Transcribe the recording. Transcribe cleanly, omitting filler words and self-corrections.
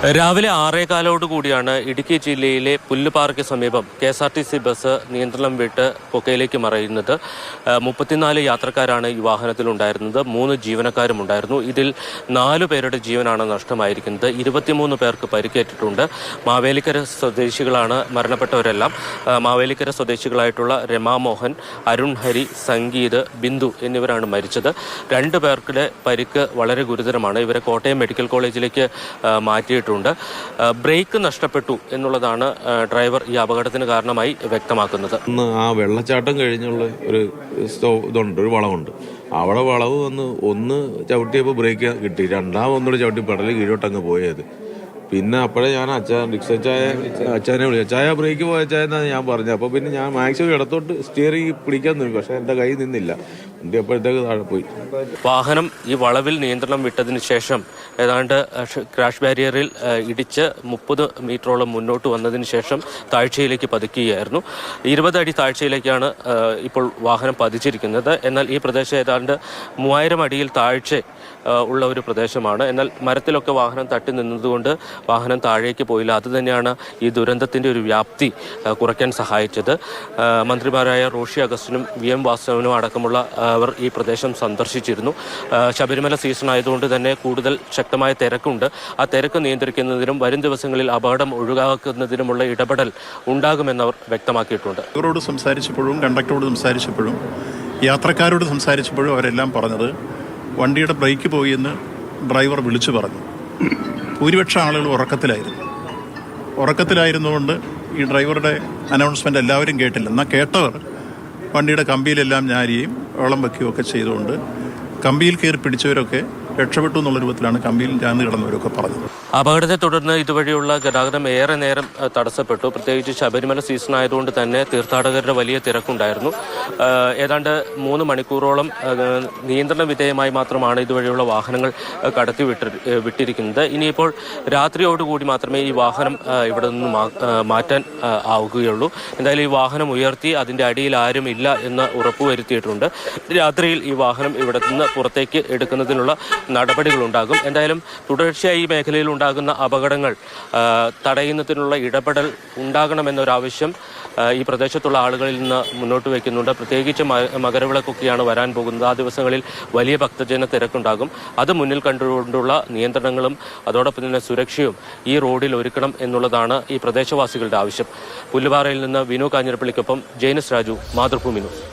രാവിലെ 6:15 കൂടിയാണ് ഇടുക്കി ജില്ലയിലെ പുല്ലുപാറയ്ക്ക് സമീപം KSRTC ബസ് നിയന്ത്രണം വിട്ട് കൊക്കയിലേക്ക് മറയുന്നത്. 34 യാത്രക്കാരാണ് ഈ വാഹനത്തിലുണ്ടായിരുന്നത്. 3 ജീവനക്കാരും ഉണ്ടായിരുന്നു. ഇതിൽ 4 പേരുടെ ജീവനാണ് നഷ്ടമായിരിക്കുന്നത്. 23 പേർക്ക് പരിക്കേറ്റിട്ടുണ്ട്. മാവേലിക്കര സ്വദേശികളാണ് മരണപ്പെട്ടവരെല്ലാം. മാവേലിക്കര സ്വദേശികളായിട്ടുള്ള രമാമോഹൻ, അരുൺ ഹരി, സംഗീത്, ബിന്ദു എന്നിവരാണ് മരിച്ചത്. 2 പേർക്കുടെ പരിക്ക് വളരെ ഗുരുതരമാണ്. ഇവരെ കോട്ടയം മെഡിക്കൽ കോളേജിലേക്ക് മാറ്റിയിട്ടുണ്ട്. ബ്രേക്ക് നഷ്ടപ്പെട്ടു എന്നുള്ളതാണ് ഡ്രൈവർ ഈ അപകടത്തിന് കാരണമായി വ്യക്തമാക്കുന്നത്. ആ വെള്ളച്ചാട്ടം കഴിഞ്ഞുള്ള ഒരു ഇതുണ്ട്, ഒരു വളവുണ്ട്. അവിടെ വളവ് ഒന്ന് ചവിട്ടിയപ്പോൾ ബ്രേക്ക് കിട്ടി, ഒന്നുകൂടെ ചവിട്ടി പെടല് കീഴോട്ടങ്ങ് പോയത്. പിന്നെ അപ്പോഴേ ഞാൻ അച്ഛനെ വിളിച്ചു, അച്ചായ ബ്രേക്ക് പോയ അച്ചായെന്നാണ് ഞാൻ പറഞ്ഞത്. അപ്പോൾ പിന്നെ ഞാൻ മാക്സിമം ഇടത്തോട്ട് സ്റ്റിയറിംഗ് പിടിക്കാൻ നോക്കി, പക്ഷെ എൻ്റെ കൈ നിന്നില്ല. വണ്ടി അപ്പോഴത്തേക്ക് താഴെ പോയി. വാഹനം ഈ വളവിൽ നിയന്ത്രണം വിട്ടതിന് ശേഷം ഏതാണ്ട് ക്രാഷ് ബാരിയറിൽ ഇടിച്ച് 30 മീറ്ററോളം മുന്നോട്ട് വന്നതിന് ശേഷം താഴ്ചയിലേക്ക് പതിക്കുകയായിരുന്നു. 20 അടി താഴ്ചയിലേക്കാണ് ഇപ്പോൾ വാഹനം പതിച്ചിരിക്കുന്നത്. എന്നാൽ ഈ പ്രദേശം ഏതാണ്ട് 3000 അടിയിൽ താഴ്ച ഉള്ള ഒരു പ്രദേശമാണ്. എന്നാൽ മരത്തിലൊക്കെ വാഹനം തട്ടി നിന്നതുകൊണ്ട് വാഹനം താഴേക്ക് പോയില്ല. അതുതന്നെയാണ് ഈ ദുരന്തത്തിൻ്റെ ഒരു വ്യാപ്തി കുറയ്ക്കാൻ സഹായിച്ചത്. മന്ത്രിമാരായ റോഷി അഗസ്റ്റിനും VM വാസവനും അടക്കമുള്ള അവർ ഈ പ്രദേശം സന്ദർശിച്ചിരുന്നു. ശബരിമല സീസൺ ആയതുകൊണ്ട് തന്നെ കൂടുതൽ ശക്തമായ തിരക്കുണ്ട്. ആ തിരക്ക് നിയന്ത്രിക്കുന്നതിനും വരും ദിവസങ്ങളിൽ അപകടം ഒഴിവാക്കുന്നതിനുമുള്ള ഇടപെടൽ ഉണ്ടാകുമെന്നവർ വ്യക്തമാക്കിയിട്ടുണ്ട്. ഇവരോട് സംസാരിച്ചപ്പോഴും കണ്ടക്ടറോട് സംസാരിച്ചപ്പോഴും യാത്രക്കാരോട് സംസാരിച്ചപ്പോഴും അവരെല്ലാം പറഞ്ഞത് വണ്ടിയുടെ ബ്രേക്ക് പോയി എന്ന് ഡ്രൈവർ വിളിച്ചു പറഞ്ഞു. ഭൂരിപക്ഷം ആളുകൾ ഉറക്കത്തിലായിരുന്നുകൊണ്ട് ഈ ഡ്രൈവറുടെ അനൗൺസ്മെൻ്റ് എല്ലാവരും കേട്ടില്ല. എന്നാൽ കേട്ടവർ വണ്ടിയുടെ കമ്പിയിലെല്ലാം ഞാരിയും വെള്ളം വയ്ക്കുകയും ഒക്കെ ചെയ്തുകൊണ്ട് കമ്പിയിൽ കയറി പിടിച്ചവരൊക്കെ രക്ഷപ്പെട്ടു എന്നുള്ള രൂപത്തിലാണ് കമ്പിയിൽ ഞാന്ന് കിടന്നവരൊക്കെ പറഞ്ഞത്. അപകടത്തെ തുടർന്ന് ഇതുവഴിയുള്ള ഗതാഗതം ഏറെ നേരം തടസ്സപ്പെട്ടു. പ്രത്യേകിച്ച് ശബരിമല സീസൺ ആയതുകൊണ്ട് തന്നെ തീർത്ഥാടകരുടെ വലിയ തിരക്കുണ്ടായിരുന്നു. ഏതാണ്ട് 3 മണിക്കൂറോളം നിയന്ത്രണ വിധേയമായി മാത്രമാണ് ഇതുവഴിയുള്ള വാഹനങ്ങൾ കടത്തി വിട്ടിരിക്കുന്നത്. ഇനിയിപ്പോൾ രാത്രിയോടുകൂടി മാത്രമേ ഈ വാഹനം ഇവിടെ നിന്ന് മാറ്റാൻ ആവുകയുള്ളൂ. എന്തായാലും ഈ വാഹനം ഉയർത്തി അതിൻ്റെ അടിയിൽ ആരും ഇല്ല എന്ന് ഉറപ്പുവരുത്തിയിട്ടുണ്ട്. രാത്രിയിൽ ഈ വാഹനം ഇവിടെ നിന്ന് പുറത്തേക്ക് എടുക്കുന്നതിനുള്ള നടപടികളുണ്ടാകും. എന്തായാലും തുടർച്ചയായി ഈ മേഖലയിൽ ഉണ്ടാകുന്ന അപകടങ്ങൾ തടയുന്നതിനുള്ള ഇടപെടൽ ഉണ്ടാകണമെന്നൊരാവശ്യം ഈ പ്രദേശത്തുള്ള ആളുകളിൽ നിന്ന് മുന്നോട്ട് വയ്ക്കുന്നുണ്ട്. പ്രത്യേകിച്ച് മകരവിളക്കൊക്കെയാണ് വരാൻ പോകുന്നത്. ആ ദിവസങ്ങളിൽ വലിയ ഭക്തജന തിരക്കുണ്ടാകും. അത് മുന്നിൽ കണ്ടുകൊണ്ടുള്ള നിയന്ത്രണങ്ങളും അതോടൊപ്പം തന്നെ സുരക്ഷയും ഈ റോഡിൽ ഒരുക്കണം എന്നുള്ളതാണ് ഈ പ്രദേശവാസികളുടെ ആവശ്യം. പുല്ലുപാറയിൽ നിന്ന് വിനു കാഞ്ഞിരപ്പള്ളിക്കൊപ്പം ജെയിനസ് രാജു, മാതൃഭൂമി ന്യൂസ്.